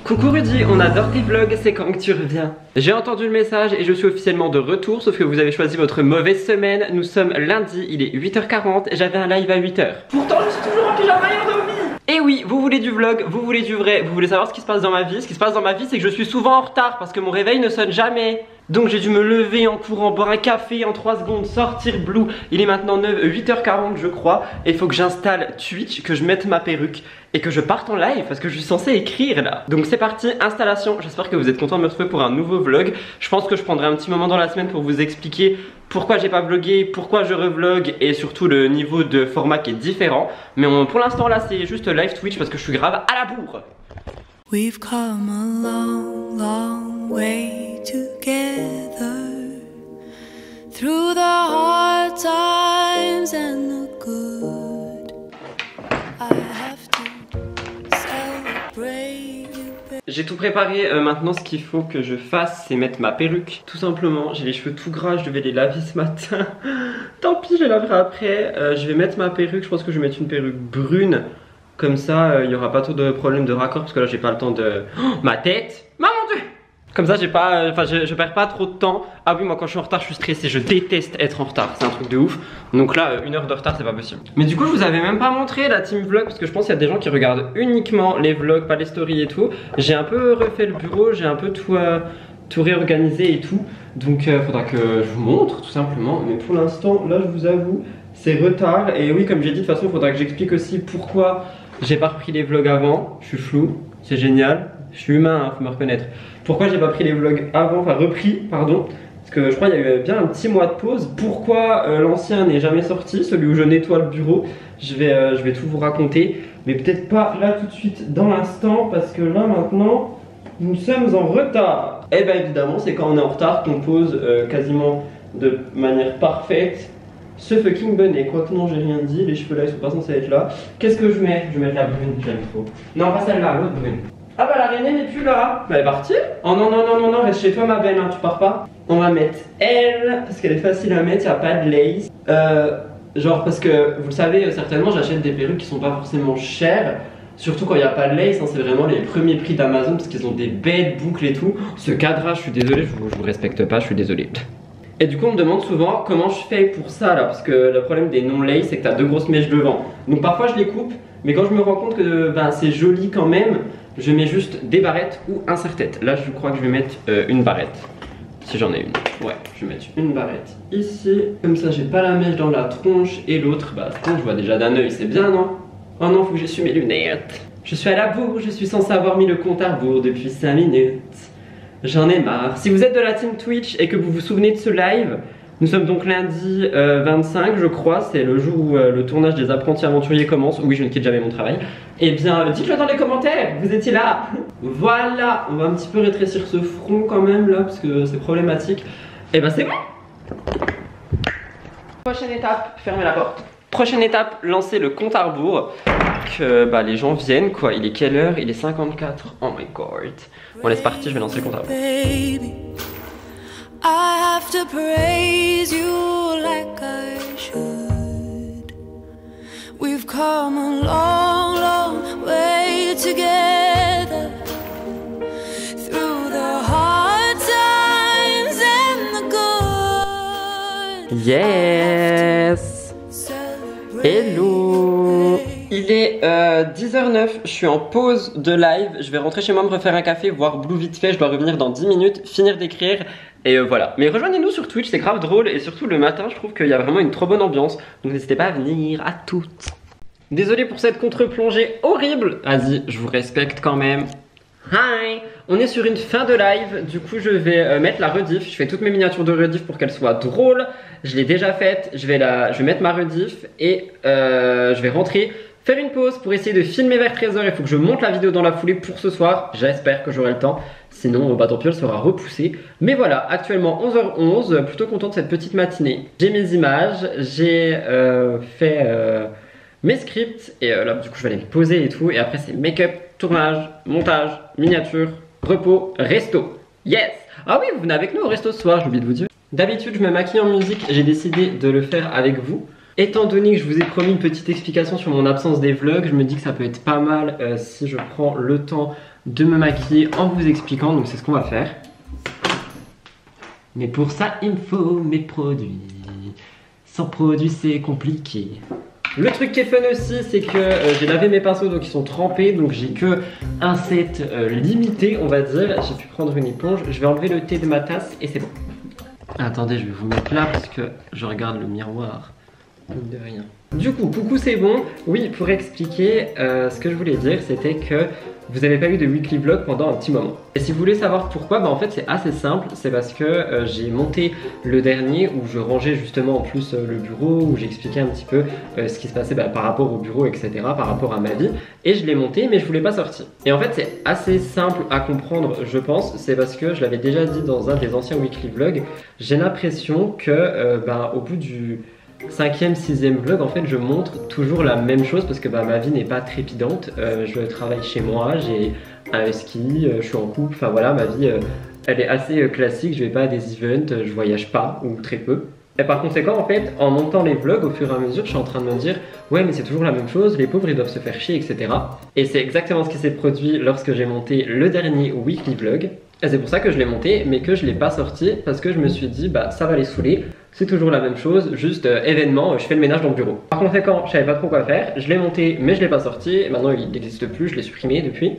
Coucou Rudy, on adore tes vlogs, c'est quand que tu reviens? J'ai entendu le message et je suis officiellement de retour, sauf que vous avez choisi votre mauvaise semaine. Nous sommes lundi, il est 8h40 et j'avais un live à 8h. Pourtant je suis toujours en pyjama et endormi. Et oui, vous voulez du vlog, vous voulez du vrai, vous voulez savoir ce qui se passe dans ma vie. Ce qui se passe dans ma vie, c'est que je suis souvent en retard parce que mon réveil ne sonne jamais. Donc j'ai dû me lever en courant, boire un café en 3 secondes, sortir Blue. Il est maintenant 8h40 je crois. Et il faut que j'installe Twitch, que je mette ma perruque et que je parte en live parce que je suis censé écrire là. Donc c'est parti, installation. J'espère que vous êtes contents de me retrouver pour un nouveau vlog. Je pense que je prendrai un petit moment dans la semaine pour vous expliquer pourquoi j'ai pas vlogué, pourquoi je revlog et surtout le niveau de format qui est différent. Mais pour l'instant là c'est juste live Twitch parce que je suis grave à la bourre. We've come a long, long way together through the hard times and the good. I have to celebrate you. J'ai tout préparé, maintenant ce qu'il faut que je fasse c'est mettre ma perruque. Tout simplement, j'ai les cheveux tout gras, je devais les laver ce matin. Tant pis, je les laverai après. Je vais mettre ma perruque, je pense que je vais mettre une perruque brune. Comme ça, il n'y aura pas trop de problèmes de raccord parce que là j'ai pas le temps de... Oh, ma tête! Mon Dieu! Comme ça j'ai pas... Enfin je perds pas trop de temps. Ah oui, moi quand je suis en retard je suis stressé, je déteste être en retard, c'est un truc de ouf. Donc là 1 heure de retard c'est pas possible. Mais du coup je vous avais même pas montré la team vlog parce que je pense qu'il y a des gens qui regardent uniquement les vlogs, pas les stories et tout. J'ai un peu refait le bureau, j'ai un peu tout réorganisé et tout. Donc faudra que je vous montre tout simplement. Mais pour l'instant là je vous avoue c'est retard. Et oui comme j'ai dit de toute façon il faudra que j'explique aussi pourquoi j'ai pas repris les vlogs avant. Je suis flou, c'est génial. Je suis humain, hein, faut me reconnaître. Pourquoi j'ai pas pris les vlogs avant, enfin repris, pardon. Parce que je crois qu'il y a eu bien un petit mois de pause. Pourquoi l'ancien n'est jamais sorti, celui où je nettoie le bureau. Je vais tout vous raconter. Mais peut-être pas là tout de suite dans l'instant. Parce que là maintenant, nous sommes en retard. Et bien évidemment, c'est quand on est en retard qu'on pose quasiment de manière parfaite ce fucking bonnet. Quoique non, j'ai rien dit, les cheveux là ils sont pas censés être là. Qu'est-ce que je mets? Je vais mettre la brune, j'aime trop. Non, pas celle-là, l'autre brune. Ah bah l'araignée n'est plus là. Bah elle est partie. Oh non, non, non, non, non, reste chez toi ma belle, hein, tu pars pas. On va mettre elle, parce qu'elle est facile à mettre, y a pas de lace. Genre parce que, vous le savez, certainement j'achète des perruques qui sont pas forcément chères. Surtout quand il n'y a pas de lace, hein, c'est vraiment les premiers prix d'Amazon parce qu'ils ont des belles boucles et tout. Ce cadrage, je suis désolé, je vous respecte pas, je suis désolé. Et du coup on me demande souvent comment je fais pour ça là. Parce que le problème des non-lace c'est que t'as 2 grosses mèches devant. Donc parfois je les coupe, mais quand je me rends compte que c'est joli quand même, je mets juste des barrettes ou un serre-tête. Là je crois que je vais mettre une barrette. Si j'en ai une. Ouais, je vais mettre une barrette ici. Comme ça j'ai pas la mèche dans la tronche. Et l'autre, bah je vois déjà d'un œil, c'est bien non? Oh non, faut que j'essuie mes lunettes. Je suis à la bourre, je suis censé avoir mis le compte à rebours depuis 5 minutes. J'en ai marre. Si vous êtes de la team Twitch et que vous vous souvenez de ce live, nous sommes donc lundi 25 je crois, c'est le jour où le tournage des Apprentis Aventuriers commence. Oui, je ne quitte jamais mon travail. Eh bien, dites-le dans les commentaires, vous étiez là. Voilà, on va un petit peu rétrécir ce front quand même là, parce que c'est problématique. Eh ben c'est bon. Prochaine étape, fermez la porte. Prochaine étape, lancer le compte à rebours. Que les gens viennent quoi. Il est quelle heure? Il est 54. Oh my god. Bon allez c'est parti, je vais lancer le compte à rebours. I have to praise you like I should. We've come a long, long way together through the hard times and the good. Yes. Hello. Il est 10h09, je suis en pause de live. Je vais rentrer chez moi me refaire un café, voir Blue vite fait. Je dois revenir dans 10 minutes, finir d'écrire. Et voilà. Mais rejoignez-nous sur Twitch, c'est grave drôle. Et surtout le matin, je trouve qu'il y a vraiment une trop bonne ambiance. Donc n'hésitez pas à venir, à toutes. Désolé pour cette contre-plongée horrible. Vas-y, je vous respecte quand même. Hi. On est sur une fin de live. Du coup je vais mettre la rediff. Je fais toutes mes miniatures de rediff pour qu'elles soient drôles. Je l'ai déjà faite, je vais mettre ma rediff. Et je vais rentrer, faire une pause pour essayer de filmer vers 13h. Il faut que je monte la vidéo dans la foulée pour ce soir. J'espère que j'aurai le temps. Sinon, tant pis, elle sera repoussée. Mais voilà, actuellement 11h11. Plutôt content de cette petite matinée. J'ai mes images, j'ai fait mes scripts. Et là, du coup, je vais aller me poser et tout. Et après, c'est make-up, tournage, montage, miniature, repos, resto. Yes! Ah oui, vous venez avec nous au resto ce soir, j'ai oublié de vous dire. D'habitude, je me maquille en musique. J'ai décidé de le faire avec vous. Étant donné que je vous ai promis une petite explication sur mon absence des vlogs, je me dis que ça peut être pas mal si je prends le temps de me maquiller en vous expliquant, donc c'est ce qu'on va faire. Mais pour ça, il me faut mes produits. Sans produits, c'est compliqué. Le truc qui est fun aussi, c'est que j'ai lavé mes pinceaux, donc ils sont trempés, donc j'ai que un set limité, on va dire. J'ai pu prendre une éponge, je vais enlever le thé de ma tasse et c'est bon. Attendez, je vais vous mettre là parce que je regarde le miroir. De rien. Du coup, coucou, c'est bon. Oui, pour expliquer, ce que je voulais dire, c'était que vous n'avez pas eu de weekly vlog pendant un petit moment. Et si vous voulez savoir pourquoi, bah en fait c'est assez simple. C'est parce que j'ai monté le dernier où je rangeais justement en plus le bureau, où j'expliquais un petit peu ce qui se passait par rapport au bureau, etc., par rapport à ma vie. Et je l'ai monté, mais je voulais pas sortir. Et en fait c'est assez simple à comprendre, je pense. C'est parce que je l'avais déjà dit dans un des anciens weekly vlogs. J'ai l'impression que au bout du 5e, 6e vlog, en fait je montre toujours la même chose parce que ma vie n'est pas trépidante. Je travaille chez moi, j'ai un husky, je suis en couple, enfin voilà, ma vie elle est assez classique, je vais pas à des events, je voyage pas ou très peu. Et par conséquent, en fait, en montant les vlogs, au fur et à mesure, je suis en train de me dire ouais, mais c'est toujours la même chose, les pauvres ils doivent se faire chier, etc. Et c'est exactement ce qui s'est produit lorsque j'ai monté le dernier weekly vlog. Et c'est pour ça que je l'ai monté, mais que je l'ai pas sorti parce que je me suis dit ça va les saouler, c'est toujours la même chose, juste événement, je fais le ménage dans le bureau. Par conséquent, je savais pas trop quoi faire, je l'ai monté, mais je l'ai pas sorti. Maintenant il n'existe plus, je l'ai supprimé depuis.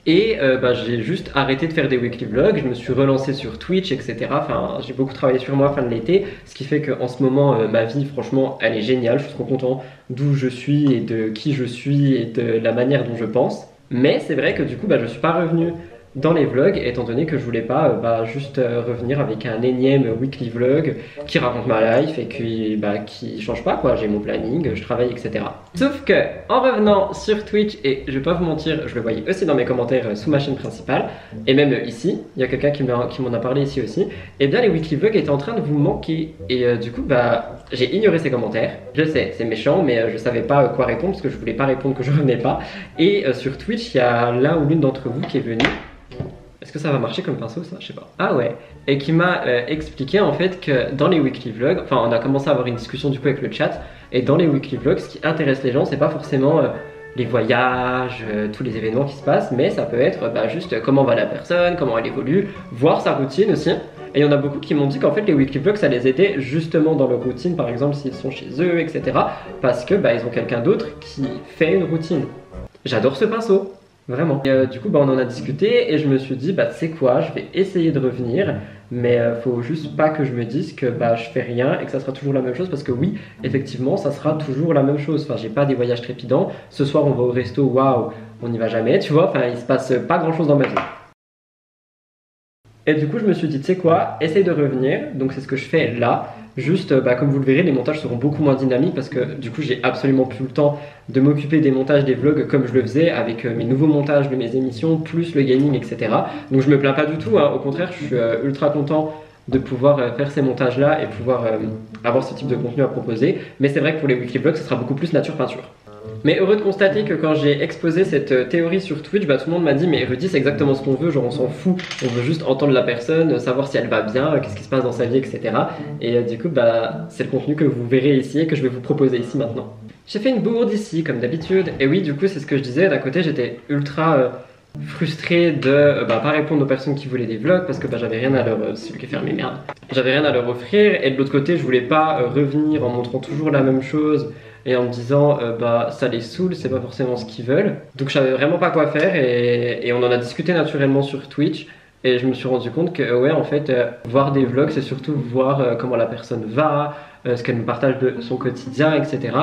Et j'ai juste arrêté de faire des weekly vlogs, je me suis relancé sur Twitch, etc. Enfin, j'ai beaucoup travaillé sur moi fin de l'été, ce qui fait qu'en ce moment, ma vie, franchement, elle est géniale. Je suis trop content d'où je suis et de qui je suis et de la manière dont je pense. Mais c'est vrai que du coup, je suis pas revenu dans les vlogs, étant donné que je voulais pas juste revenir avec un énième weekly vlog qui raconte ma life et qui change pas quoi, j'ai mon planning, je travaille, etc. Sauf que en revenant sur Twitch, et je vais pas vous mentir, je le voyais aussi dans mes commentaires sous ma chaîne principale, et même ici, il y a quelqu'un qui m'en a parlé ici aussi, et bien les weekly vlogs étaient en train de vous manquer, et du coup j'ai ignoré ces commentaires. Je sais, c'est méchant, mais je savais pas quoi répondre parce que je voulais pas répondre que je revenais pas. Et sur Twitch, il y a l'un ou l'une d'entre vous qui est venu. Est-ce que ça va marcher comme pinceau ça? Je sais pas. Ah ouais. Et qui m'a expliqué en fait que dans les weekly vlogs, enfin on a commencé à avoir une discussion du coup avec le chat, et dans les weekly vlogs, ce qui intéresse les gens, c'est pas forcément les voyages, tous les événements qui se passent, mais ça peut être juste comment va la personne, comment elle évolue, voir sa routine aussi. Et il y en a beaucoup qui m'ont dit qu'en fait les weekly vlogs ça les aidait justement dans leur routine, par exemple s'ils sont chez eux, etc. Parce que ils ont quelqu'un d'autre qui fait une routine. J'adore ce pinceau. Vraiment. Et du coup on en a discuté et je me suis dit c'est quoi, je vais essayer de revenir, mais faut juste pas que je me dise que je fais rien et que ça sera toujours la même chose, parce que oui, effectivement ça sera toujours la même chose. Enfin j'ai pas des voyages trépidants, ce soir on va au resto, waouh, on n'y va jamais, tu vois, enfin il se passe pas grand chose dans ma vie. Et du coup je me suis dit tu sais quoi, essaye de revenir, donc c'est ce que je fais là. Juste comme vous le verrez, les montages seront beaucoup moins dynamiques parce que du coup j'ai absolument plus le temps de m'occuper des montages des vlogs comme je le faisais avec mes nouveaux montages de mes émissions plus le gaming, etc. Donc je me plains pas du tout, hein. Au contraire je suis ultra content de pouvoir faire ces montages là et pouvoir avoir ce type de contenu à proposer. Mais c'est vrai que pour les weekly vlogs ce sera beaucoup plus nature peinture. Mais heureux de constater que quand j'ai exposé cette théorie sur Twitch, tout le monde m'a dit mais Rudy c'est exactement ce qu'on veut, genre on s'en fout, on veut juste entendre la personne, savoir si elle va bien, qu'est-ce qui se passe dans sa vie, etc. Et du coup c'est le contenu que vous verrez ici et que je vais vous proposer ici maintenant. J'ai fait une bourde ici comme d'habitude, et oui du coup c'est ce que je disais, d'un côté j'étais ultra frustré de pas répondre aux personnes qui voulaient des vlogs parce que j'avais rien à leur... celui qui est fermé, merde. J'avais rien à leur offrir, et de l'autre côté je voulais pas revenir en montrant toujours la même chose et en me disant ça les saoule, c'est pas forcément ce qu'ils veulent. Donc je savais vraiment pas quoi faire, et on en a discuté naturellement sur Twitch, et je me suis rendu compte que ouais en fait voir des vlogs c'est surtout voir comment la personne va, ce qu'elle nous partage de son quotidien, etc.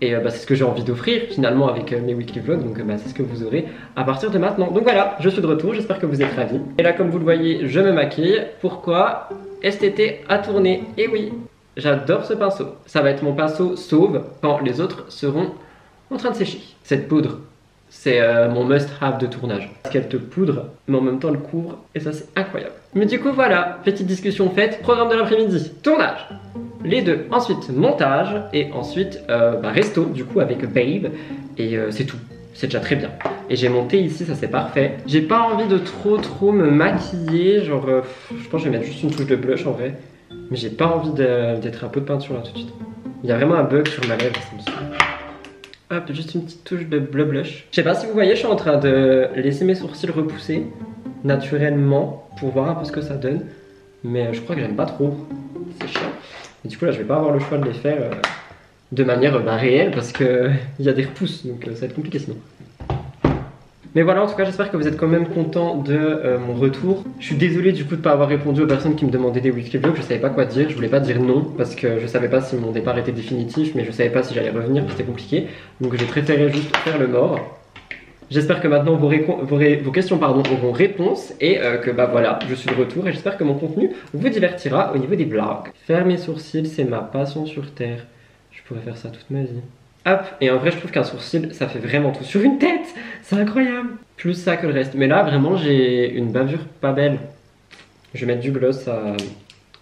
Et c'est ce que j'ai envie d'offrir finalement avec mes weekly vlogs, donc c'est ce que vous aurez à partir de maintenant. Donc voilà, je suis de retour, j'espère que vous êtes ravis. Et là comme vous le voyez, je me maquille. Pourquoi? STT à tourner, et oui, j'adore ce pinceau. Ça va être mon pinceau sauve quand les autres seront en train de sécher. Cette poudre, c'est mon must-have de tournage. Parce qu'elle te poudre, mais en même temps elle couvre, et ça c'est incroyable. Mais du coup voilà, petite discussion faite, programme de l'après-midi, tournage, les deux, ensuite montage, et ensuite resto du coup avec Babe, et c'est tout. C'est déjà très bien. Et j'ai monté ici, ça c'est parfait. J'ai pas envie de trop me maquiller, genre je pense que je vais mettre juste une touche de blush en vrai. Mais j'ai pas envie d'être un peu de peinture là tout de suite. Il y a vraiment un bug sur ma lèvre, ça me saoule. Hop, juste une petite touche de bleu blush. Je sais pas si vous voyez, je suis en train de laisser mes sourcils repousser naturellement pour voir un peu ce que ça donne. Mais je crois que j'aime pas trop. C'est chiant. Et du coup là, je vais pas avoir le choix de les faire de manière réelle parce que il y a des repousses, donc ça va être compliqué sinon. Mais voilà, en tout cas, j'espère que vous êtes quand même contents de mon retour. Je suis désolé du coup de pas avoir répondu aux personnes qui me demandaient des weekly vlogs. Je savais pas quoi dire, je voulais pas dire non parce que je savais pas si mon départ était définitif, mais je savais pas si j'allais revenir, c'était compliqué. Donc j'ai préféré juste faire le mort. J'espère que maintenant vos questions auront réponse et que bah voilà, je suis de retour et j'espère que mon contenu vous divertira au niveau des vlogs. Faire mes sourcils, c'est ma passion sur terre. Je pourrais faire ça toute ma vie. Hop, et en vrai je trouve qu'un sourcil ça fait vraiment tout sur une tête, c'est incroyable. Plus ça que le reste, mais là vraiment j'ai une bavure pas belle. Je vais mettre du gloss,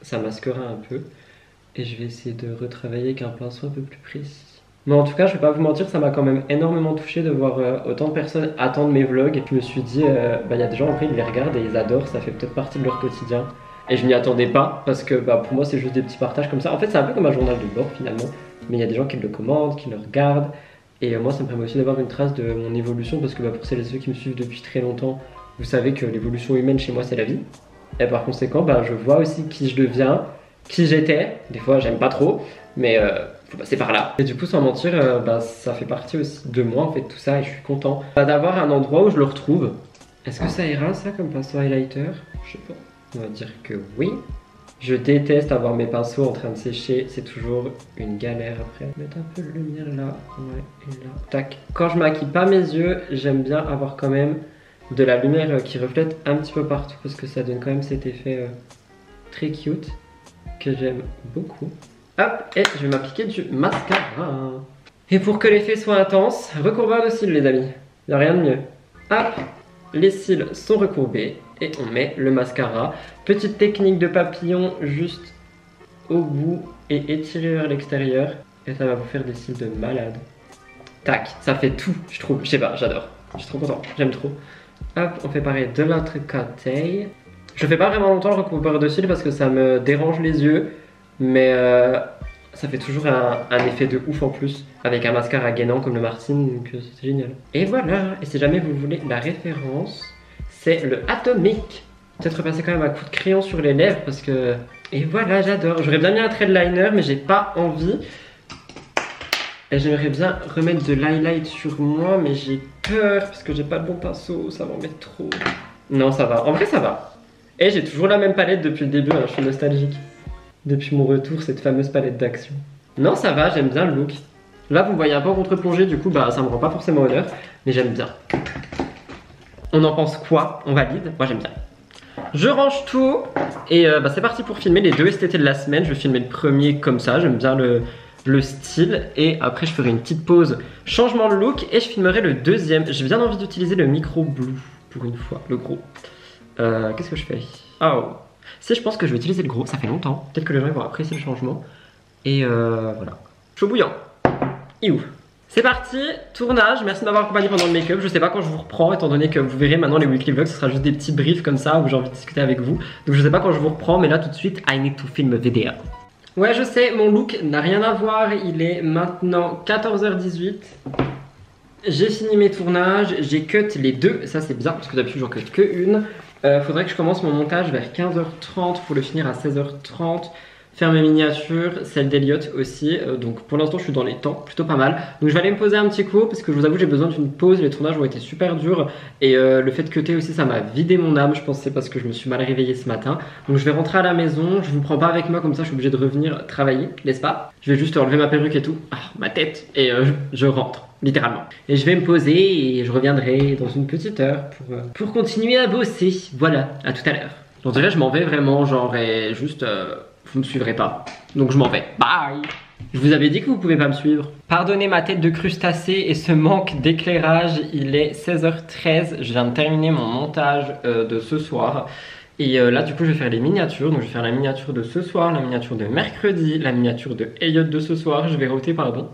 ça masquera un peu. Et je vais essayer de retravailler avec un pinceau un peu plus précis. Mais en tout cas je vais pas vous mentir, ça m'a quand même énormément touché de voir autant de personnes attendre mes vlogs. Et je me suis dit, bah y a des gens en vrai ils les regardent et ils adorent, ça fait peut-être partie de leur quotidien. Et je m'y attendais pas parce que bah, pour moi c'est juste des petits partages comme ça. En fait c'est un peu comme un journal de bord finalement. Mais il y a des gens qui le commandent, qui le regardent. Et moi ça me permet aussi d'avoir une trace de mon évolution. Parce que bah, pour celles et ceux qui me suivent depuis très longtemps, vous savez que l'évolution humaine chez moi c'est la vie. Et par conséquent bah, je vois aussi qui je deviens, qui j'étais. Des fois j'aime pas trop, mais faut passer par là. Et du coup sans mentir, bah, ça fait partie aussi de moi en fait tout ça. Et je suis content d'avoir un endroit où je le retrouve. Est-ce que ça ira ça comme pinceau highlighter? Je sais pas. On va dire que oui. Je déteste avoir mes pinceaux en train de sécher, c'est toujours une galère après. Mettre un peu de lumière là, ouais, et là. Tac. Quand je maquille pas mes yeux, j'aime bien avoir quand même de la lumière qui reflète un petit peu partout parce que ça donne quand même cet effet très cute que j'aime beaucoup. Hop, et je vais m'appliquer du mascara. Et pour que l'effet soit intense, recourbage de cils les amis. Y'a rien de mieux. Hop, les cils sont recourbés. Et on met le mascara. Petite technique de papillon juste au bout et étirer vers l'extérieur. Et ça va vous faire des cils de malade. Tac, ça fait tout, je trouve. Je sais pas, j'adore. Je suis trop content, j'aime trop. Hop, on fait pareil de l'autre côté. Je fais pas vraiment longtemps le recouvreur de cils parce que ça me dérange les yeux. Mais ça fait toujours un effet de ouf en plus. Avec un mascara gainant comme le Martine, donc c'est génial. Et voilà, et si jamais vous voulez la référence, c'est le Atomic. Peut-être repasser quand même un coup de crayon sur les lèvres parce que... Et voilà, j'adore. J'aurais bien mis un trait de liner mais j'ai pas envie. Et j'aimerais bien remettre de l'highlight sur moi mais j'ai peur parce que j'ai pas le bon pinceau, ça va en mettre trop. Non, ça va. En vrai, ça va. Et j'ai toujours la même palette depuis le début, hein. Je suis nostalgique. Depuis mon retour, cette fameuse palette d'action. Non, ça va, j'aime bien le look. Là, vous me voyez un peu en contre-plongée, du coup, bah ça me rend pas forcément honneur, mais j'aime bien. On en pense quoi? On valide? Moi j'aime bien. Je range tout et bah, c'est parti pour filmer les deux STT de la semaine. Je vais filmer le premier comme ça, j'aime bien le style. Et après je ferai une petite pause changement de look et je filmerai le deuxième. J'ai bien envie d'utiliser le micro blue pour une fois, le gros. Qu'est-ce que je fais? Oh, si je pense que je vais utiliser le gros, ça fait longtemps. Peut-être que les gens vont apprécier le changement. Et voilà. Chaud bouillant. Iou. C'est parti, tournage, merci de m'avoir accompagné pendant le make-up. Je sais pas quand je vous reprends, étant donné que vous verrez maintenant les weekly vlogs, ce sera juste des petits briefs comme ça où j'ai envie de discuter avec vous. Donc je sais pas quand je vous reprends, mais là tout de suite, I need to film a video. Ouais, je sais, mon look n'a rien à voir, il est maintenant 14h18. J'ai fini mes tournages, j'ai cut les deux, ça c'est bien parce que d'habitude j'en cut que une. Faudrait que je commence mon montage vers 15h30 pour le finir à 16h30. Faire mes miniatures, celle d'Eliott aussi, donc pour l'instant je suis dans les temps, plutôt pas mal. Donc je vais aller me poser un petit coup parce que je vous avoue j'ai besoin d'une pause, les tournages ont été super durs. Et le fait de cutter aussi ça m'a vidé mon âme, je pense c'est parce que je me suis mal réveillée ce matin. Donc je vais rentrer à la maison, je vous prends pas avec moi comme ça je suis obligé de revenir travailler, n'est-ce pas? Je vais juste enlever ma perruque et tout, ma tête, et je rentre, littéralement. Et je vais me poser et je reviendrai dans une petite heure pour continuer à bosser. Voilà, à tout à l'heure. Donc déjà je m'en vais vraiment genre et juste... vous me suivrez pas, donc je m'en vais. Bye. Je vous avais dit que vous pouvez pas me suivre. Pardonnez ma tête de crustacé et ce manque d'éclairage. Il est 16h13. Je viens de terminer mon montage de ce soir. Et là du coup je vais faire les miniatures. Donc je vais faire la miniature de ce soir, la miniature de mercredi, la miniature de Elliott de ce soir. Je vais router pardon.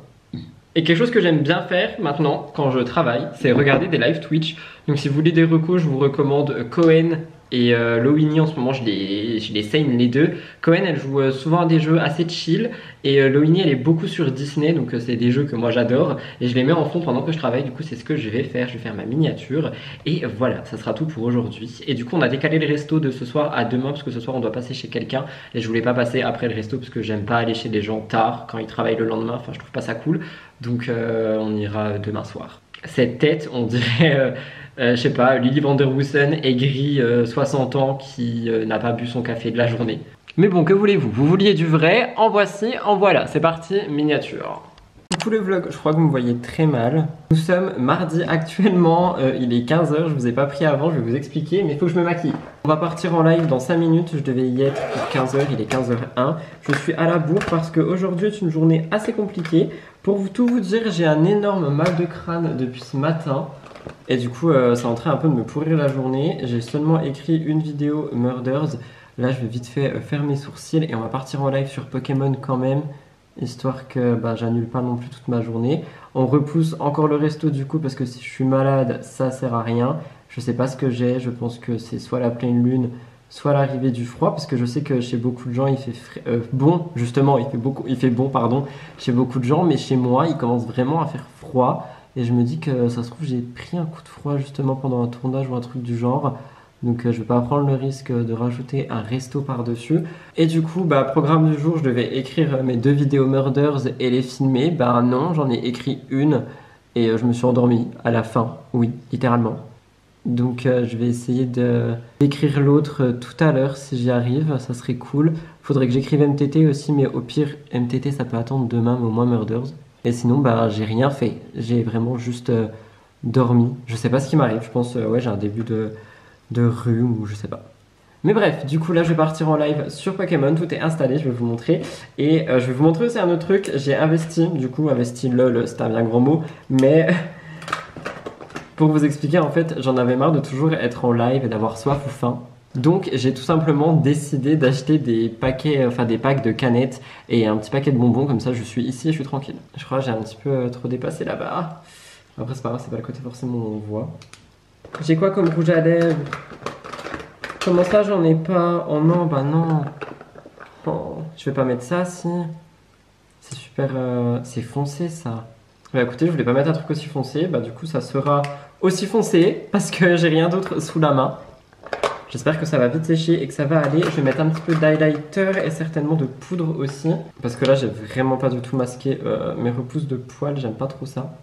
Et quelque chose que j'aime bien faire maintenant quand je travaille, c'est regarder des live Twitch. Donc si vous voulez des recos, je vous recommande Cohen Et Lowini en ce moment je les saigne les deux. Cohen elle joue souvent à des jeux assez chill et Lowini elle est beaucoup sur Disney, donc c'est des jeux que moi j'adore et je les mets en fond pendant que je travaille. Du coup c'est ce que je vais faire ma miniature et voilà, ça sera tout pour aujourd'hui. Et du coup on a décalé le resto de ce soir à demain parce que ce soir on doit passer chez quelqu'un et je voulais pas passer après le resto parce que j'aime pas aller chez des gens tard quand ils travaillent le lendemain, enfin je trouve pas ça cool. Donc on ira demain soir. Cette tête on dirait je sais pas, Lily Van Der Woesen, aigrie, 60 ans, qui n'a pas bu son café de la journée. Mais bon, que voulez-vous? Vous vouliez du vrai, en voici, en voilà. C'est parti, miniature. Tout le vlog, je crois que vous me voyez très mal. Nous sommes mardi actuellement, il est 15h, je vous ai pas pris avant, je vais vous expliquer, mais il faut que je me maquille. On va partir en live dans 5 minutes, je devais y être pour 15h, il est 15h01. Je suis à la bourre parce qu'aujourd'hui est une journée assez compliquée. Pour tout vous dire, j'ai un énorme mal de crâne depuis ce matin. Et du coup, ça est en train un peu de me pourrir la journée. J'ai seulement écrit une vidéo Murders. Là, je vais vite fait faire mes sourcils et on va partir en live sur Pokémon quand même, histoire que j'annule pas non plus toute ma journée. On repousse encore le resto du coup parce que si je suis malade, ça sert à rien. Je sais pas ce que j'ai. Je pense que c'est soit la pleine lune, soit l'arrivée du froid, parce que je sais que chez beaucoup de gens il fait bon. Justement, il fait bon, pardon, chez beaucoup de gens, mais chez moi, il commence vraiment à faire froid. Et je me dis que ça se trouve j'ai pris un coup de froid justement pendant un tournage ou un truc du genre. Donc je vais pas prendre le risque de rajouter un resto par-dessus. Et du coup, programme du jour, je devais écrire mes 2 vidéos Murders et les filmer. Non, j'en ai écrit une et je me suis endormi à la fin, oui, littéralement. Donc je vais essayer d'écrire l'autre tout à l'heure si j'y arrive, ça serait cool. Faudrait que j'écrive MTT aussi, mais au pire, MTT ça peut attendre demain, mais au moins Murders. Et sinon, j'ai rien fait. J'ai vraiment juste dormi. Je sais pas ce qui m'arrive. Je pense, ouais, j'ai un début de rhume ou je sais pas. Mais bref, du coup, là, je vais partir en live sur Pokémon. Tout est installé, je vais vous montrer. Et je vais vous montrer aussi un autre truc. J'ai investi, lol, c'est un bien grand mot. Mais pour vous expliquer, en fait, j'en avais marre de toujours être en live et d'avoir soif ou faim. Donc j'ai tout simplement décidé d'acheter des paquets, des packs de canettes et un petit paquet de bonbons, comme ça je suis ici et je suis tranquille. Je crois que j'ai un petit peu trop dépassé là-bas. Après c'est pas grave, c'est pas le côté forcément où on voit. J'ai quoi comme rouge à lèvres? Comment ça j'en ai pas? Oh non, non. Oh, je vais pas mettre ça si. C'est super, c'est foncé ça. Écoutez, je voulais pas mettre un truc aussi foncé, du coup ça sera aussi foncé parce que j'ai rien d'autre sous la main. J'espère que ça va vite sécher et que ça va aller. Je vais mettre un petit peu d'highlighter et certainement de poudre aussi. Parce que là, j'ai vraiment pas du tout masqué mes repousses de poils. J'aime pas trop ça.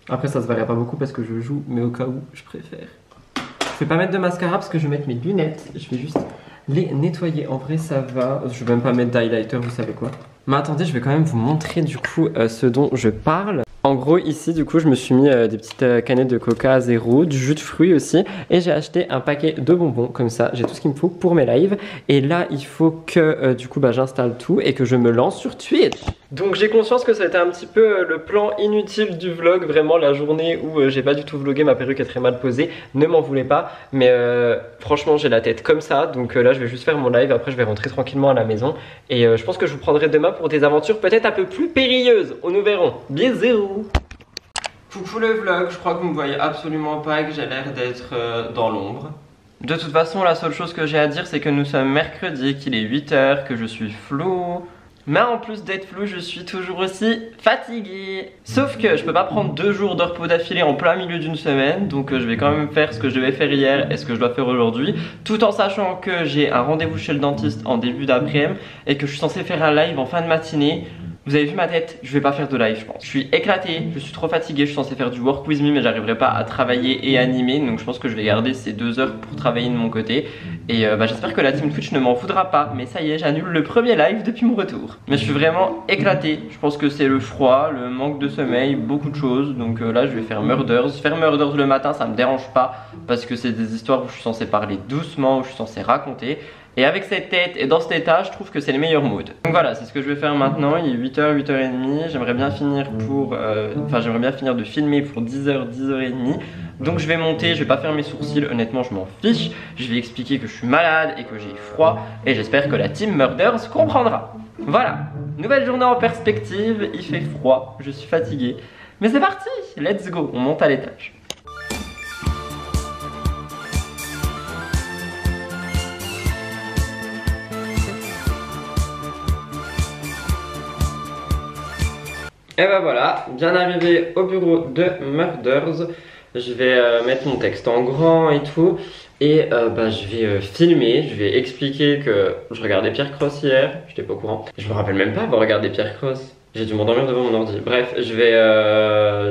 Après, ça se verra pas beaucoup parce que je joue, mais au cas où, je préfère. Je vais pas mettre de mascara parce que je vais mettre mes lunettes. Je vais juste les nettoyer. En vrai, ça va. Je vais même pas mettre d'highlighter, vous savez quoi. Mais attendez, je vais quand même vous montrer du coup ce dont je parle. En gros ici du coup je me suis mis des petites canettes de coca zéro, du jus de fruits aussi et j'ai acheté un paquet de bonbons comme ça, j'ai tout ce qu'il me faut pour mes lives. Et là il faut que du coup j'installe tout et que je me lance sur Twitch. Donc j'ai conscience que ça a été un petit peu le plan inutile du vlog, vraiment la journée où j'ai pas du tout vlogué, ma perruque est très mal posée, ne m'en voulez pas. Mais franchement j'ai la tête comme ça, donc là je vais juste faire mon live, après je vais rentrer tranquillement à la maison. Et je pense que je vous prendrai demain pour des aventures peut-être un peu plus périlleuses, nous verrons. Bisous. Coucou le vlog, je crois que vous me voyez absolument pas et que j'ai l'air d'être dans l'ombre. De toute façon la seule chose que j'ai à dire c'est que nous sommes mercredi, qu'il est 8h, que je suis flou. Mais en plus d'être flou, je suis toujours aussi fatiguée. Sauf que je peux pas prendre 2 jours de repos d'affilée en plein milieu d'une semaine. Donc je vais quand même faire ce que je devais faire hier et ce que je dois faire aujourd'hui. Tout en sachant que j'ai un rendez-vous chez le dentiste en début d'après-midi et que je suis censé faire un live en fin de matinée. Vous avez vu ma tête, je vais pas faire de live je pense. Je suis éclaté, je suis trop fatigué, je suis censé faire du work with me mais j'arriverai pas à travailler et animer. Donc je pense que je vais garder ces 2 heures pour travailler de mon côté. Et j'espère que la team Twitch ne m'en voudra pas. Mais ça y est, j'annule le premier live depuis mon retour. Mais je suis vraiment éclaté, je pense que c'est le froid, le manque de sommeil, beaucoup de choses. Donc là je vais faire Murders. Faire Murders le matin ça me dérange pas parce que c'est des histoires où je suis censé parler doucement, où je suis censé raconter. Et avec cette tête et dans cet état, je trouve que c'est les meilleurs moods. Donc voilà, c'est ce que je vais faire maintenant. Il est 8h, 8h30. J'aimerais bien finir j'aimerais bien finir de filmer pour 10h, 10h30. Donc je vais monter, je vais pas faire mes sourcils. Honnêtement, je m'en fiche. Je vais expliquer que je suis malade et que j'ai froid. Et j'espère que la team Murders comprendra. Voilà, nouvelle journée en perspective. Il fait froid, je suis fatigué. Mais c'est parti, let's go, on monte à l'étage. Et bah voilà, bien arrivé au bureau de Murders. Je vais mettre mon texte en grand et tout. Et bah, je vais filmer, je vais expliquer que je regardais Pierre Cross hier. J'étais pas au courant. Je me rappelle même pas avoir regardé Pierre Cross. J'ai dû m'endormir devant mon ordi. Bref, je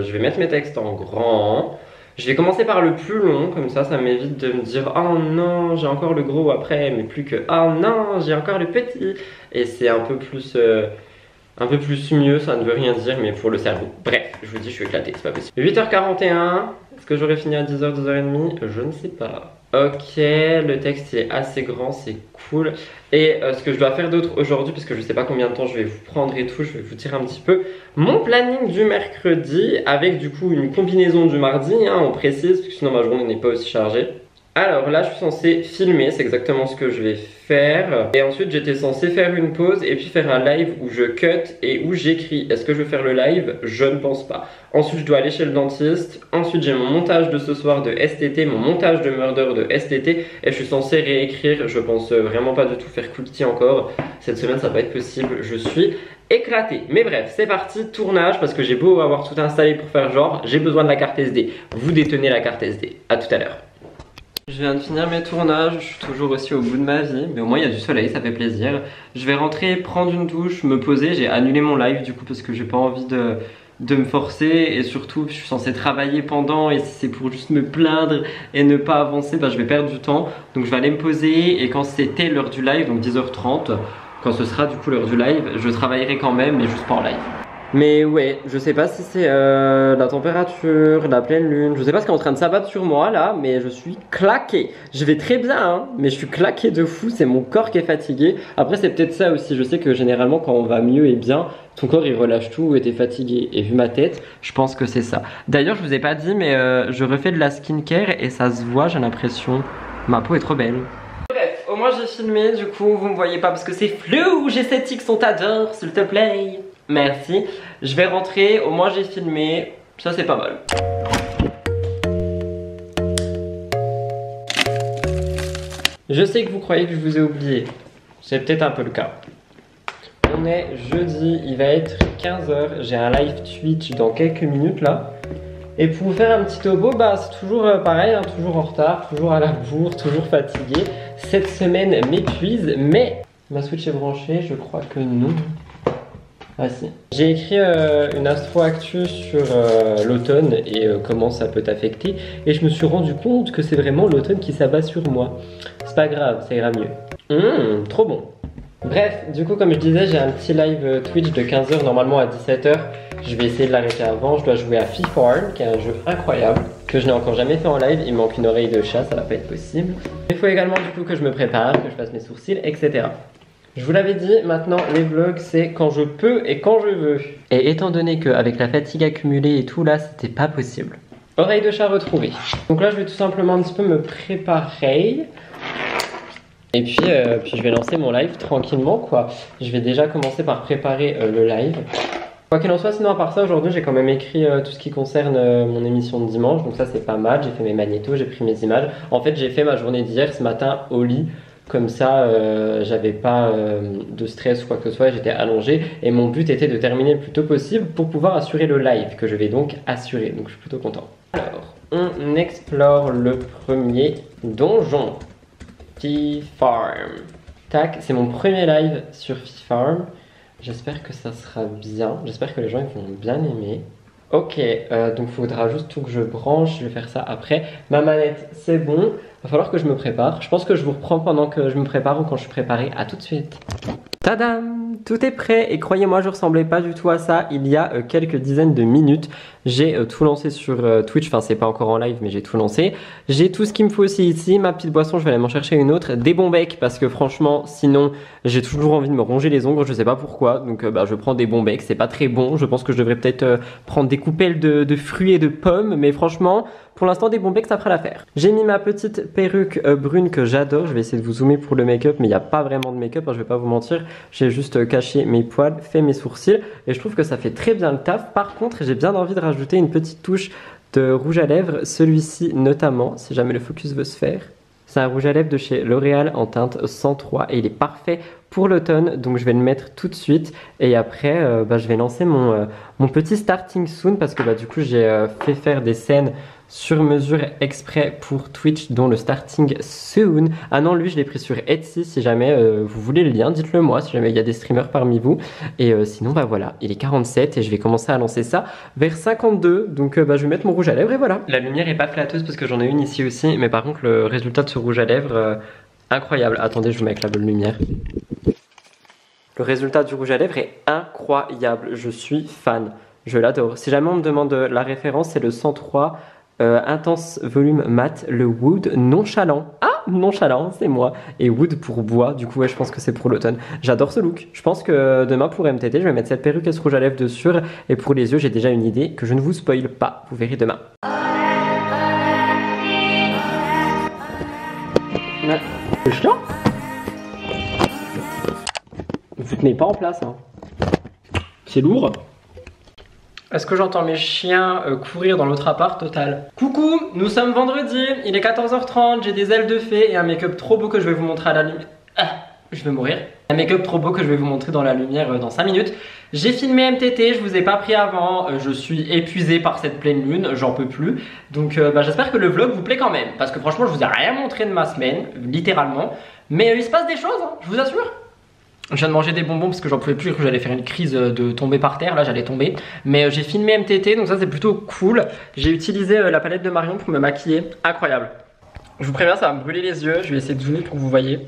vais mettre mes textes en grand. Je vais commencer par le plus long, comme ça m'évite de me dire oh non, j'ai encore le gros après, mais plus que oh non, j'ai encore le petit. Et c'est un peu plus mieux, ça ne veut rien dire, mais pour le cerveau. Bref, je vous dis, je suis éclaté, c'est pas possible. 8h41, est-ce que j'aurais fini à 10h, 10h30? Je ne sais pas. Ok, le texte est assez grand, c'est cool. Et ce que je dois faire d'autre aujourd'hui, parce que je sais pas combien de temps je vais vous prendre et tout, je vais vous dire un petit peu mon planning du mercredi, avec du coup une combinaison du mardi, hein, on précise, parce que sinon ma journée n'est pas aussi chargée. Alors là je suis censé filmer, c'est exactement ce que je vais faire. Et ensuite j'étais censé faire une pause et puis faire un live où je cut et où j'écris. Est-ce que je vais faire le live? Je ne pense pas. Ensuite je dois aller chez le dentiste. Ensuite j'ai mon montage de ce soir de STT, mon montage de Murder de STT. Et je suis censé réécrire, je pense vraiment pas du tout faire Quickie encore. Cette semaine ça va pas être possible, je suis éclaté. Mais bref, c'est parti, tournage, parce que j'ai beau avoir tout installé pour faire genre, j'ai besoin de la carte SD. Vous détenez la carte SD. À tout à l'heure. Je viens de finir mes tournages, je suis toujours aussi au bout de ma vie, mais au moins il y a du soleil, ça fait plaisir. Je vais rentrer, prendre une douche, me poser, j'ai annulé mon live du coup parce que j'ai pas envie de me forcer et surtout je suis censé travailler pendant et si c'est pour juste me plaindre et ne pas avancer, bah, je vais perdre du temps. Donc je vais aller me poser et quand c'était l'heure du live, donc 10h30, quand ce sera du coup l'heure du live, je travaillerai quand même mais juste pas en live. Mais ouais, je sais pas si c'est la température, la pleine lune, je sais pas ce qui est en train de s'abattre sur moi là, mais je suis claqué. Je vais très bien hein, mais je suis claqué de fou, c'est mon corps qui est fatigué. Après c'est peut-être ça aussi, je sais que généralement quand on va mieux et bien, ton corps il relâche tout et t'es fatigué. Et vu ma tête, je pense que c'est ça. D'ailleurs je vous ai pas dit mais je refais de la skincare et ça se voit, j'ai l'impression. Ma peau est trop belle. Bref, au moins j'ai filmé, du coup vous me voyez pas parce que c'est flou, G7X on t'adore, s'il te plaît. Merci, je vais rentrer, au moins j'ai filmé, ça c'est pas mal. Je sais que vous croyez que je vous ai oublié, c'est peut-être un peu le cas. On est jeudi, il va être 15h, j'ai un live Twitch dans quelques minutes là. Et pour vous faire un petit topo, bah c'est toujours pareil, hein, toujours en retard, toujours à la bourre, toujours fatigué. Cette semaine m'épuise, mais ma Switch est branchée, je crois que non. Ah si. J'ai écrit une astro actu sur l'automne et comment ça peut t'affecter. Et je me suis rendu compte que c'est vraiment l'automne qui s'abat sur moi. C'est pas grave, ça ira mieux. Trop bon. Bref, du coup comme je disais, j'ai un petit live Twitch de 15h, normalement à 17h. Je vais essayer de l'arrêter avant. Je dois jouer à FIFA, qui est un jeu incroyable, que je n'ai encore jamais fait en live. Il me manque une oreille de chat, ça va pas être possible. Il faut également du coup que je me prépare, que je fasse mes sourcils, etc. Je vous l'avais dit, maintenant les vlogs c'est quand je peux et quand je veux. Et étant donné qu'avec la fatigue accumulée et tout là, c'était pas possible. Oreille de chat retrouvée. Donc là je vais tout simplement un petit peu me préparer. Et puis je vais lancer mon live tranquillement quoi. Je vais déjà commencer par préparer le live. Quoi qu'il en soit, sinon à part ça, aujourd'hui j'ai quand même écrit tout ce qui concerne mon émission de dimanche. Donc ça c'est pas mal, j'ai fait mes magnétos, j'ai pris mes images. En fait j'ai fait ma journée d'hier ce matin au lit. Comme ça, j'avais pas de stress ou quoi que ce soit, j'étais allongé. Et mon but était de terminer le plus tôt possible pour pouvoir assurer le live, que je vais donc assurer. Donc je suis plutôt content. Alors, on explore le premier donjon. Farm. Tac, c'est mon premier live sur Farm. J'espère que ça sera bien. J'espère que les gens ils vont bien aimer. Ok, donc il faudra juste tout que je branche, je vais faire ça après. Ma manette, c'est bon. Va falloir que je me prépare. Je pense que je vous reprends pendant que je me prépare ou quand je suis préparé. À tout de suite. Tadam! Tout est prêt et croyez-moi, je ressemblais pas du tout à ça il y a quelques dizaines de minutes. J'ai tout lancé sur Twitch, enfin c'est pas encore en live mais j'ai tout lancé. J'ai tout ce qu'il me faut aussi ici, ma petite boisson, je vais aller m'en chercher une autre. Des bons becs parce que franchement sinon j'ai toujours envie de me ronger les ongles, je sais pas pourquoi. Donc je prends des bons becs, c'est pas très bon. Je pense que je devrais peut-être prendre des coupelles de fruits et de pommes. Mais franchement pour l'instant des bons becs ça fera l'affaire. J'ai mis ma petite perruque brune que j'adore. Je vais essayer de vous zoomer pour le make-up mais il n'y a pas vraiment de make-up, hein, je vais pas vous mentir. J'ai juste caché mes poils, fait mes sourcils et je trouve que ça fait très bien le taf. Par contre j'ai bien envie de rajouter une petite touche de rouge à lèvres, celui-ci notamment si jamais le focus veut se faire. C'est un rouge à lèvres de chez L'Oréal en teinte 103 et il est parfait pour l'automne, donc je vais le mettre tout de suite et après je vais lancer mon petit starting soon parce que du coup j'ai fait faire des scènes sur mesure exprès pour Twitch dont le starting soon. Ah non, lui je l'ai pris sur Etsy. Si jamais vous voulez le lien, dites-le moi si jamais il y a des streamers parmi vous. Et sinon voilà, il est 47 et je vais commencer à lancer ça vers 52. Donc je vais mettre mon rouge à lèvres et voilà. La lumière est pas flatteuse parce que j'en ai une ici aussi, mais par contre le résultat de ce rouge à lèvres incroyable. Attendez, je vous mets avec la bonne lumière. Le résultat du rouge à lèvres est incroyable. Je suis fan. Je l'adore. Si jamais on me demande la référence, c'est le 103 Intense Volume Mat, le Wood Nonchalant. Ah, nonchalant, c'est moi. Et Wood pour bois. Du coup, ouais, je pense que c'est pour l'automne. J'adore ce look. Je pense que demain pour MTT, je vais mettre cette perruque et ce rouge à lèvres dessus. Et pour les yeux, j'ai déjà une idée que je ne vous spoil pas. Vous verrez demain. C'est chiant. Vous tenez pas en place, hein. C'est lourd. Est-ce que j'entends mes chiens courir dans l'autre appart total? Coucou, nous sommes vendredi, il est 14h30, j'ai des ailes de fée et un make-up trop beau que je vais vous montrer à la lumière. Ah, je vais mourir. Un make-up trop beau que je vais vous montrer dans la lumière dans 5 minutes. J'ai filmé MTT, je vous ai pas pris avant, je suis épuisé par cette pleine lune, j'en peux plus. Donc j'espère que le vlog vous plaît quand même, parce que franchement je vous ai rien montré de ma semaine, littéralement. Mais il se passe des choses, hein, je vous assure. Je viens de manger des bonbons parce que j'en pouvais plus, que j'allais faire une crise de tomber par terre, là j'allais tomber. Mais j'ai filmé MTT, donc ça c'est plutôt cool. J'ai utilisé la palette de Marion pour me maquiller, incroyable. Je vous préviens, ça va me brûler les yeux, je vais essayer de zoomer pour que vous voyez.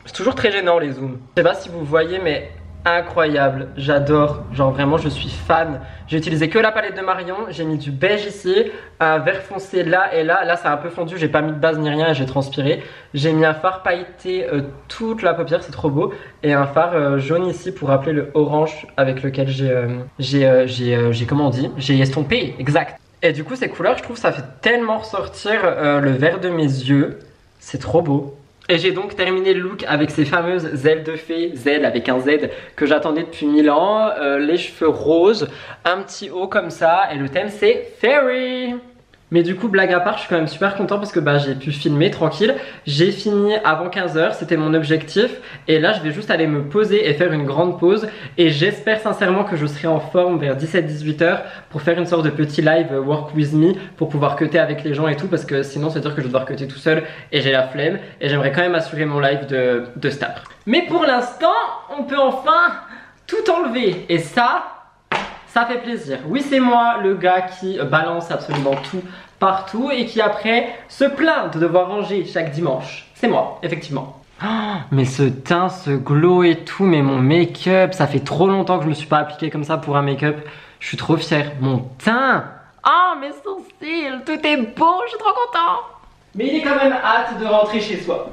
C'est toujours très gênant les zooms. Je sais pas si vous voyez mais incroyable, j'adore, genre vraiment je suis fan. J'ai utilisé que la palette de Marion, j'ai mis du beige ici, un vert foncé là et là ça a un peu fondu, j'ai pas mis de base ni rien et j'ai transpiré. J'ai mis un fard pailleté toute la paupière, c'est trop beau, et un fard jaune ici pour rappeler le orange avec lequel j'ai comment on dit, j'ai estompé, exact. Et du coup ces couleurs je trouve ça fait tellement ressortir le vert de mes yeux, c'est trop beau. Et j'ai donc terminé le look avec ces fameuses ailes de fée, ailes avec un Z, que j'attendais depuis 1000 ans, les cheveux roses, un petit haut comme ça, et le thème c'est Fairy. Mais du coup, blague à part, je suis quand même super content parce que j'ai pu filmer tranquille. J'ai fini avant 15 h, c'était mon objectif. Et là, je vais juste aller me poser et faire une grande pause. Et j'espère sincèrement que je serai en forme vers 17-18 h pour faire une sorte de petit live work with me pour pouvoir cutter avec les gens et tout. Parce que sinon, ça veut dire que je vais devoir cutter tout seul et j'ai la flemme. Et j'aimerais quand même assurer mon live de star. Mais pour l'instant, on peut enfin tout enlever. Et ça fait plaisir. Oui, c'est moi le gars qui balance absolument tout partout et qui après se plaint de devoir ranger chaque dimanche. C'est moi, effectivement. Oh, mais ce teint, ce glow et tout, mais mon make-up, ça fait trop longtemps que je me suis pas appliqué comme ça pour un make-up. Je suis trop fière. Mon teint. Oh, mais son style, tout est beau, je suis trop content. Mais il est quand même hâte de rentrer chez soi.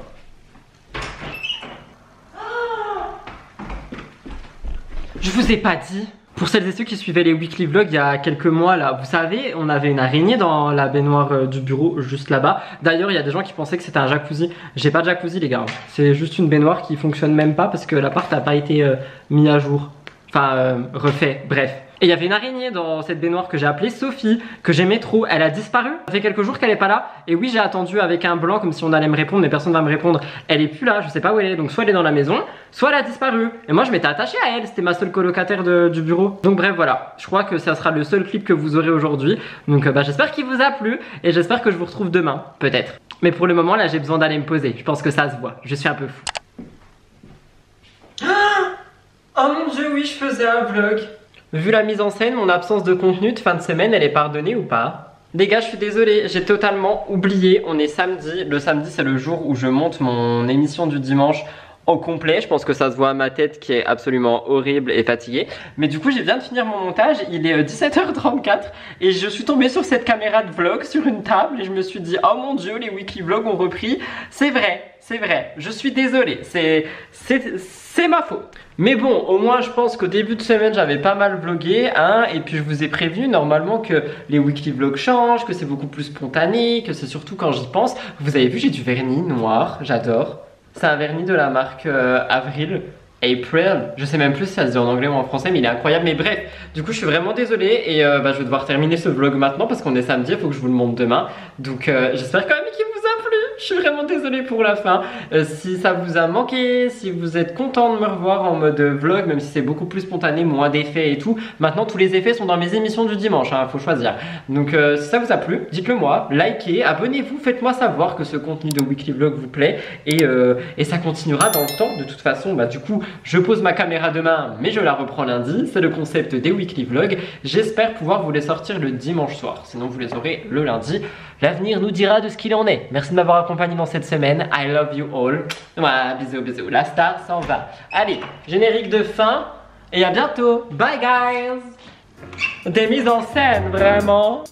Je vous ai pas dit. Pour celles et ceux qui suivaient les weekly vlogs il y a quelques mois là, vous savez, on avait une araignée dans la baignoire du bureau juste là-bas. D'ailleurs, il y a des gens qui pensaient que c'était un jacuzzi. J'ai pas de jacuzzi les gars. C'est juste une baignoire qui fonctionne même pas parce que l'appart n'a pas été mis à jour. Enfin, refait, bref. Et il y avait une araignée dans cette baignoire que j'ai appelée Sophie, que j'aimais trop. Elle a disparu. Ça fait quelques jours qu'elle est pas là. Et oui, j'ai attendu avec un blanc comme si on allait me répondre, mais personne va me répondre. Elle est plus là, je sais pas où elle est. Donc soit elle est dans la maison, soit elle a disparu. Et moi je m'étais attachée à elle, c'était ma seule colocataire du bureau. Donc bref, voilà. Je crois que ça sera le seul clip que vous aurez aujourd'hui. Donc j'espère qu'il vous a plu et j'espère que je vous retrouve demain, peut-être. Mais pour le moment là, j'ai besoin d'aller me poser. Je pense que ça se voit. Je suis un peu fou. Oh mon dieu, oui, je faisais un vlog. Vu la mise en scène, mon absence de contenu de fin de semaine, elle est pardonnée ou pas? Les gars, je suis désolée, j'ai totalement oublié. On est samedi. Le samedi, c'est le jour où je monte mon émission du dimanche au complet. Je pense que ça se voit à ma tête qui est absolument horrible et fatiguée. Mais du coup, je viens de finir mon montage. Il est 17h34 et je suis tombée sur cette caméra de vlog sur une table et je me suis dit, oh mon dieu, les weekly vlogs ont repris. C'est vrai. C'est vrai, je suis désolée, c'est ma faute. Mais bon, au moins je pense qu'au début de semaine j'avais pas mal vlogué, hein, et puis je vous ai prévenu normalement que les weekly vlogs changent, que c'est beaucoup plus spontané, que c'est surtout quand j'y pense. Vous avez vu, j'ai du vernis noir, j'adore. C'est un vernis de la marque Avril. April, je sais même plus si ça se dit en anglais ou en français, mais il est incroyable. Mais bref, du coup je suis vraiment désolée et je vais devoir terminer ce vlog maintenant parce qu'on est samedi, il faut que je vous le montre demain. Donc j'espère quand même qu'il vous a plu. Je suis vraiment désolée pour la fin. Si ça vous a manqué, si vous êtes content de me revoir en mode vlog, même si c'est beaucoup plus spontané, moins d'effets et tout, maintenant tous les effets sont dans mes émissions du dimanche, hein, faut choisir. Donc si ça vous a plu, dites-le moi, likez, abonnez-vous, faites-moi savoir que ce contenu de weekly vlog vous plaît et ça continuera dans le temps. De toute façon, du coup, je pose ma caméra demain, mais je la reprends lundi. C'est le concept des weekly vlogs. J'espère pouvoir vous les sortir le dimanche soir, sinon vous les aurez le lundi. L'avenir nous dira de ce qu'il en est. Merci de m'avoir accompagné dans cette semaine. I love you all. Voilà, bisous, bisous. La star s'en va. Allez, générique de fin et à bientôt. Bye guys. Des mises en scène, vraiment.